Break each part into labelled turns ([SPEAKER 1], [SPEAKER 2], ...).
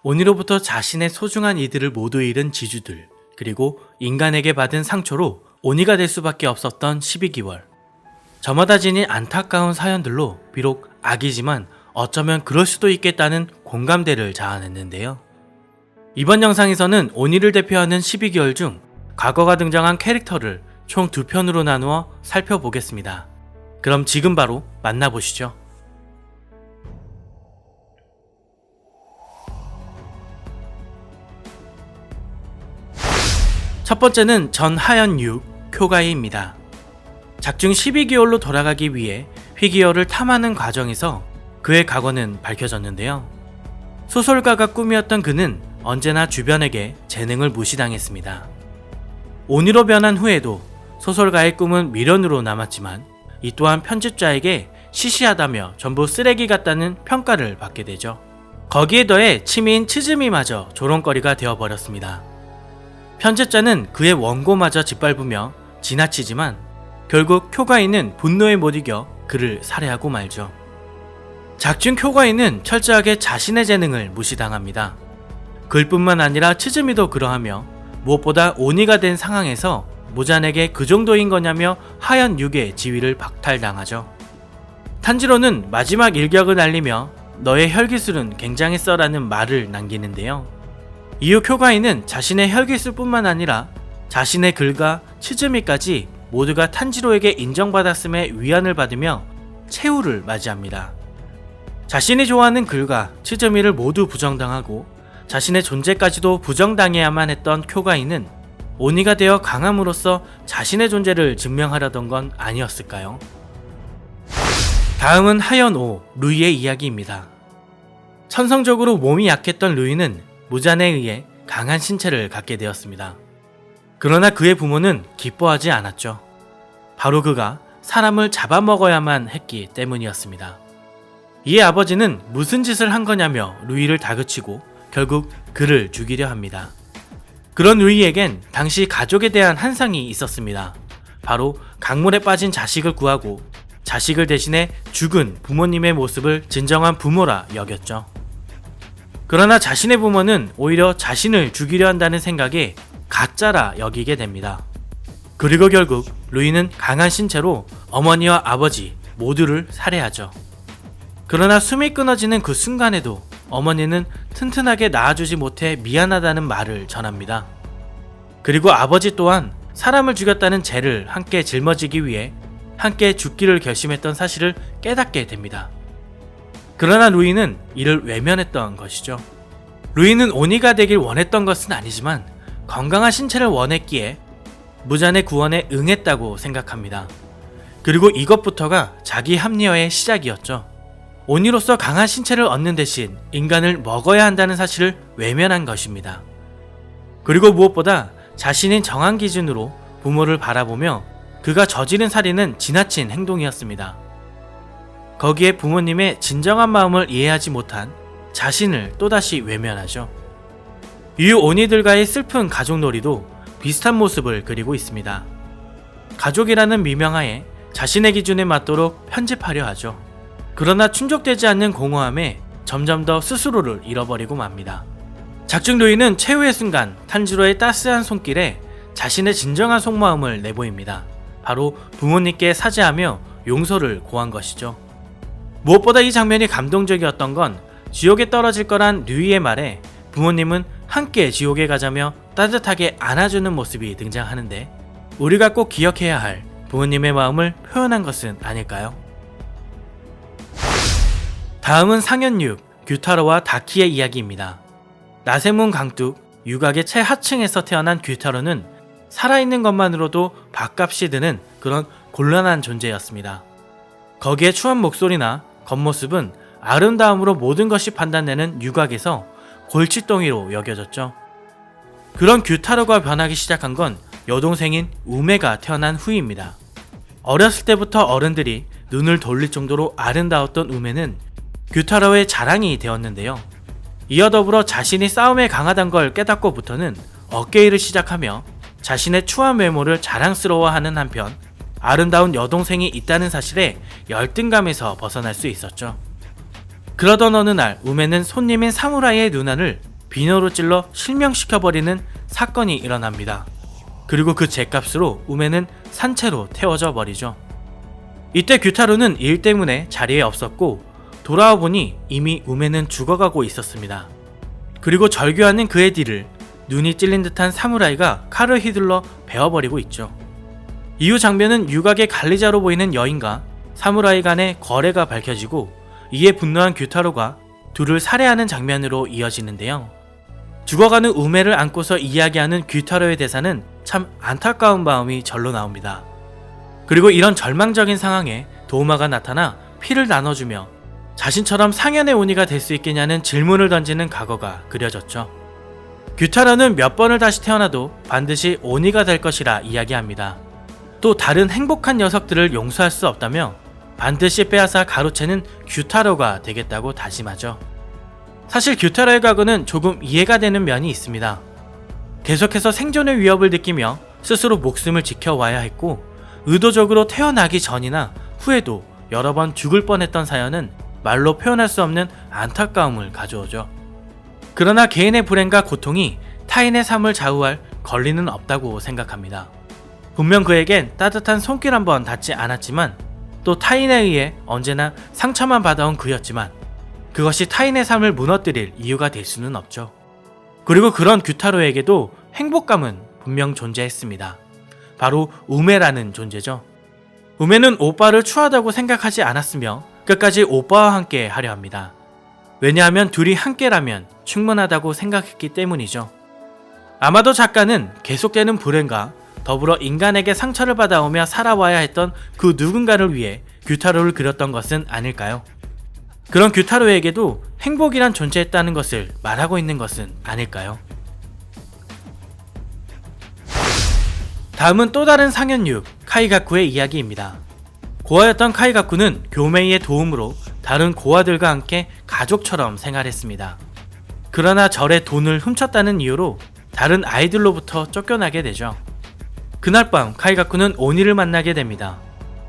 [SPEAKER 1] 오니로부터 자신의 소중한 이들을 모두 잃은 지주들, 그리고 인간에게 받은 상처로 오니가 될 수밖에 없었던 12개월. 저마다 지닌 안타까운 사연들로 비록 악이지만 어쩌면 그럴 수도 있겠다는 공감대를 자아냈는데요. 이번 영상에서는 오니를 대표하는 12개월 중 과거가 등장한 캐릭터를 총 2편으로 나누어 살펴보겠습니다. 그럼 지금 바로 만나보시죠. 첫 번째는 전하연 6, 쿄가이입니다. 작중 12개월로 돌아가기 위해 피기어를 탐하는 과정에서 그의 과거는 밝혀졌는데요. 소설가가 꿈이었던 그는 언제나 주변에게 재능을 무시당했습니다. 오니로 변한 후에도 소설가의 꿈은 미련으로 남았지만 이 또한 편집자에게 시시하다며 전부 쓰레기 같다는 평가를 받게 되죠. 거기에 더해 취미인 치즈미마저 조롱거리가 되어버렸습니다. 편집자는 그의 원고마저 짓밟으며 지나치지만 결국 쿄가이는 분노에 못 이겨 그를 살해하고 말죠. 작중 쿄가이는 철저하게 자신의 재능을 무시당합니다. 글뿐만 아니라 치즈미도 그러하며 무엇보다 오니가 된 상황에서 무잔에게 그 정도인 거냐며 하연 6의 지위를 박탈당하죠. 탄지로는 마지막 일격을 날리며 너의 혈기술은 굉장했어 라는 말을 남기는데요. 이후 쿄가이는 자신의 혈기술뿐만 아니라 자신의 글과 치즈미까지 모두가 탄지로에게 인정받았음에 위안을 받으며 최후를 맞이합니다. 자신이 좋아하는 글과 치즈미를 모두 부정당하고 자신의 존재까지도 부정당해야만 했던 쿄가이는 오니가 되어 강함으로써 자신의 존재를 증명하려던 건 아니었을까요? 다음은 하연 5, 루이의 이야기입니다. 천성적으로 몸이 약했던 루이는 무잔에 의해 강한 신체를 갖게 되었습니다. 그러나 그의 부모는 기뻐하지 않았죠. 바로 그가 사람을 잡아먹어야만 했기 때문이었습니다. 이에 아버지는 무슨 짓을 한 거냐며 루이를 다그치고 결국 그를 죽이려 합니다. 그런 루이에겐 당시 가족에 대한 한상이 있었습니다. 바로 강물에 빠진 자식을 구하고 자식을 대신해 죽은 부모님의 모습을 진정한 부모라 여겼죠. 그러나 자신의 부모는 오히려 자신을 죽이려 한다는 생각에 가짜라 여기게 됩니다. 그리고 결국 루이는 강한 신체로 어머니와 아버지 모두를 살해하죠. 그러나 숨이 끊어지는 그 순간에도 어머니는 튼튼하게 낳아주지 못해 미안하다는 말을 전합니다. 그리고 아버지 또한 사람을 죽였다는 죄를 함께 짊어지기 위해 함께 죽기를 결심했던 사실을 깨닫게 됩니다. 그러나 루이는 이를 외면했던 것이죠. 루이는 오니가 되길 원했던 것은 아니지만 건강한 신체를 원했기에 무잔의 구원에 응했다고 생각합니다. 그리고 이것부터가 자기 합리화의 시작이었죠. 오니로서 강한 신체를 얻는 대신 인간을 먹어야 한다는 사실을 외면한 것입니다. 그리고 무엇보다 자신인 정한 기준으로 부모를 바라보며 그가 저지른 살인은 지나친 행동이었습니다. 거기에 부모님의 진정한 마음을 이해하지 못한 자신을 또다시 외면하죠. 이후 오니들과의 슬픈 가족놀이도 비슷한 모습을 그리고 있습니다. 가족이라는 미명하에 자신의 기준에 맞도록 편집하려 하죠. 그러나 충족되지 않는 공허함에 점점 더 스스로를 잃어버리고 맙니다. 작중 루이는 최후의 순간 탄지로의 따스한 손길에 자신의 진정한 속마음을 내보입니다. 바로 부모님께 사죄하며 용서를 고한 것이죠. 무엇보다 이 장면이 감동적이었던 건 지옥에 떨어질 거란 루이의 말에 부모님은 함께 지옥에 가자며 따뜻하게 안아주는 모습이 등장하는데 우리가 꼭 기억해야 할 부모님의 마음을 표현한 것은 아닐까요? 다음은 상현 6, 규타로와 다키의 이야기입니다. 나세문 강둑, 유각의 최하층에서 태어난 규타로는 살아있는 것만으로도 밥값이 드는 그런 곤란한 존재였습니다. 거기에 추한 목소리나 겉모습은 아름다움으로 모든 것이 판단되는 유각에서 골칫덩이로 여겨졌죠. 그런 규타로가 변하기 시작한 건 여동생인 우메가 태어난 후입니다. 어렸을 때부터 어른들이 눈을 돌릴 정도로 아름다웠던 우메는 규타로의 자랑이 되었는데요. 이어 더불어 자신이 싸움에 강하단 걸 깨닫고부터는 어깨일을 시작하며 자신의 추한 외모를 자랑스러워하는 한편 아름다운 여동생이 있다는 사실에 열등감에서 벗어날 수 있었죠. 그러던 어느 날 우메는 손님인 사무라이의 누나를 비녀로 찔러 실명시켜버리는 사건이 일어납니다. 그리고 그 죗값으로 우메는 산채로 태워져 버리죠. 이때 규타로는 일 때문에 자리에 없었고 돌아와 보니 이미 우메는 죽어가고 있었습니다. 그리고 절규하는 그의 뒤를 눈이 찔린 듯한 사무라이가 칼을 휘둘러 베어버리고 있죠. 이후 장면은 유각의 관리자로 보이는 여인과 사무라이 간의 거래가 밝혀지고 이에 분노한 규타로가 둘을 살해하는 장면으로 이어지는데요. 죽어가는 우메를 안고서 이야기하는 규타로의 대사는 참 안타까운 마음이 절로 나옵니다. 그리고 이런 절망적인 상황에 도우마가 나타나 피를 나눠주며 자신처럼 상현의 오니가 될 수 있겠냐는 질문을 던지는 각오가 그려졌죠. 규타로는 몇 번을 다시 태어나도 반드시 오니가 될 것이라 이야기합니다. 또 다른 행복한 녀석들을 용서할 수 없다며 반드시 빼앗아 가로채는 규타로가 되겠다고 다짐하죠. 사실 규타로의 각오는 조금 이해가 되는 면이 있습니다. 계속해서 생존의 위협을 느끼며 스스로 목숨을 지켜와야 했고 의도적으로 태어나기 전이나 후에도 여러 번 죽을 뻔했던 사연은 말로 표현할 수 없는 안타까움을 가져오죠. 그러나 개인의 불행과 고통이 타인의 삶을 좌우할 권리는 없다고 생각합니다. 분명 그에겐 따뜻한 손길 한번 닿지 않았지만 또 타인에 의해 언제나 상처만 받아온 그였지만 그것이 타인의 삶을 무너뜨릴 이유가 될 수는 없죠. 그리고 그런 규타로에게도 행복감은 분명 존재했습니다. 바로 우메라는 존재죠. 우메는 오빠를 추하다고 생각하지 않았으며 끝까지 오빠와 함께 하려 합니다. 왜냐하면 둘이 함께라면 충분하다고 생각했기 때문이죠. 아마도 작가는 계속되는 불행과 더불어 인간에게 상처를 받아오며 살아와야 했던 그 누군가를 위해 규타로를 그렸던 것은 아닐까요? 그런 규타로에게도 행복이란 존재했다는 것을 말하고 있는 것은 아닐까요? 다음은 또 다른 상현육 카이가쿠의 이야기입니다. 고아였던 카이가쿠는 교메이의 도움으로 다른 고아들과 함께 가족처럼 생활했습니다. 그러나 절의 돈을 훔쳤다는 이유로 다른 아이들로부터 쫓겨나게 되죠. 그날 밤 카이가쿠는 오니를 만나게 됩니다.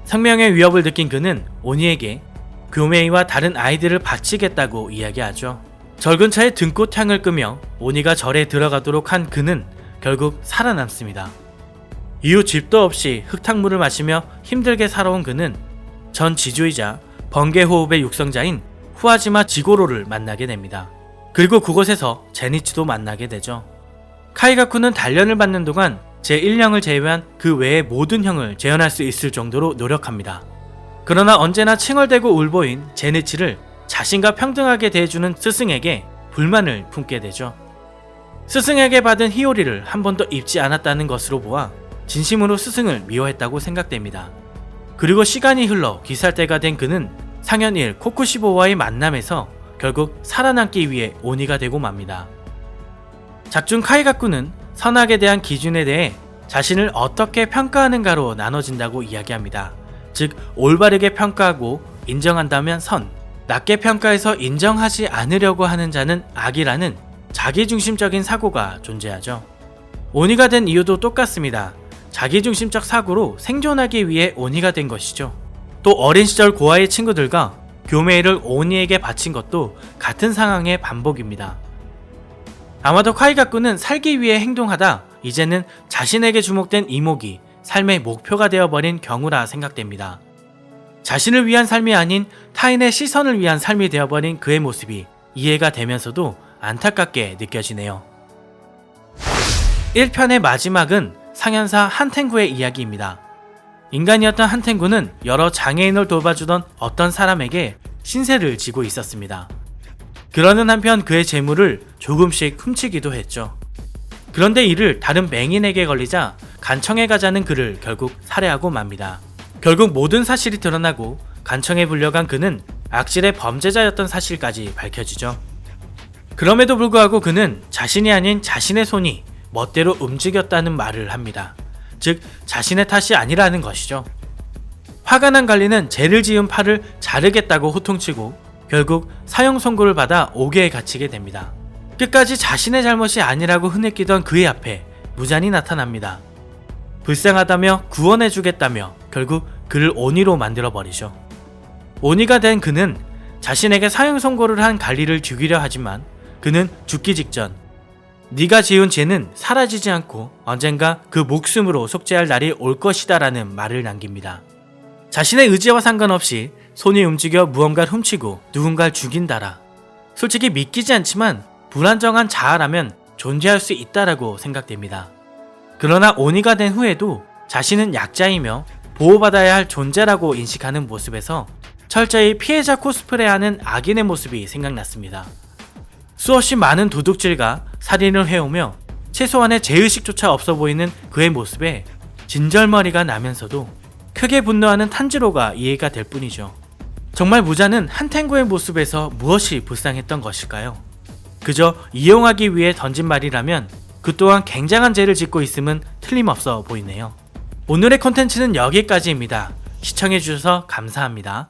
[SPEAKER 1] 생명의 위협을 느낀 그는 오니에게 교메이와 다른 아이들을 바치겠다고 이야기하죠. 절 근처에 등꽃향을 끄며 오니가 절에 들어가도록 한 그는 결국 살아남습니다. 이후 집도 없이 흙탕물을 마시며 힘들게 살아온 그는 전 지주이자 번개호흡의 육성자인 후아지마 지고로를 만나게 됩니다. 그리고 그곳에서 제니치도 만나게 되죠. 카이가쿠는 단련을 받는 동안 제1형을 제외한 그 외의 모든 형을 재현할 수 있을 정도로 노력합니다. 그러나 언제나 칭얼대고 울보인 제니치를 자신과 평등하게 대해주는 스승에게 불만을 품게 되죠. 스승에게 받은 히오리를 한 번도 입지 않았다는 것으로 보아 진심으로 스승을 미워했다고 생각됩니다. 그리고 시간이 흘러 기살대가 된 그는 상현 1 코쿠시보와의 만남에서 결국 살아남기 위해 오니가 되고 맙니다. 작중 카이가쿠는 선악에 대한 기준에 대해 자신을 어떻게 평가하는가로 나눠진다고 이야기합니다. 즉 올바르게 평가하고 인정한다면 선, 낮게 평가해서 인정하지 않으려고 하는 자는 악이라는 자기중심적인 사고가 존재하죠. 오니가 된 이유도 똑같습니다. 자기중심적 사고로 생존하기 위해 오니가 된 것이죠. 또 어린 시절 고아의 친구들과 교메이를 오니에게 바친 것도 같은 상황의 반복입니다. 아마도 카이가쿠는 살기 위해 행동하다 이제는 자신에게 주목된 이목이 삶의 목표가 되어버린 경우라 생각됩니다. 자신을 위한 삶이 아닌 타인의 시선을 위한 삶이 되어버린 그의 모습이 이해가 되면서도 안타깝게 느껴지네요. 1편의 마지막은 상현사 한탱구의 이야기입니다. 인간이었던 한탱구는 여러 장애인을 돌봐주던 어떤 사람에게 신세를 지고 있었습니다. 그러는 한편 그의 재물을 조금씩 훔치기도 했죠. 그런데 이를 다른 맹인에게 걸리자 간청에 가자는 그를 결국 살해하고 맙니다. 결국 모든 사실이 드러나고 간청에 불려간 그는 악질의 범죄자였던 사실까지 밝혀지죠. 그럼에도 불구하고 그는 자신이 아닌 자신의 손이 멋대로 움직였다는 말을 합니다. 즉 자신의 탓이 아니라는 것이죠. 화가 난 관리는 죄를 지은 팔을 자르겠다고 호통치고 결국 사형 선고를 받아 옥에 갇히게 됩니다. 끝까지 자신의 잘못이 아니라고 흐느끼던 그의 앞에 무잔이 나타납니다. 불쌍하다며 구원해주겠다며 결국 그를 오니로 만들어버리죠. 오니가 된 그는 자신에게 사형 선고를 한 관리를 죽이려 하지만 그는 죽기 직전 네가 지은 죄는 사라지지 않고 언젠가 그 목숨으로 속죄할 날이 올 것이다 라는 말을 남깁니다. 자신의 의지와 상관없이 손이 움직여 무언가를 훔치고 누군가를 죽인다라. 솔직히 믿기지 않지만 불안정한 자아라면 존재할 수 있다라고 생각됩니다. 그러나 오니가 된 후에도 자신은 약자이며 보호받아야 할 존재라고 인식하는 모습에서 철저히 피해자 코스프레하는 악인의 모습이 생각났습니다. 수없이 많은 도둑질과 살인을 해오며 최소한의 죄의식조차 없어 보이는 그의 모습에 진절머리가 나면서도 크게 분노하는 탄지로가 이해가 될 뿐이죠. 정말 무자는 한탱구의 모습에서 무엇이 불쌍했던 것일까요? 그저 이용하기 위해 던진 말이라면 그 또한 굉장한 죄를 짓고 있음은 틀림없어 보이네요. 오늘의 콘텐츠는 여기까지입니다. 시청해주셔서 감사합니다.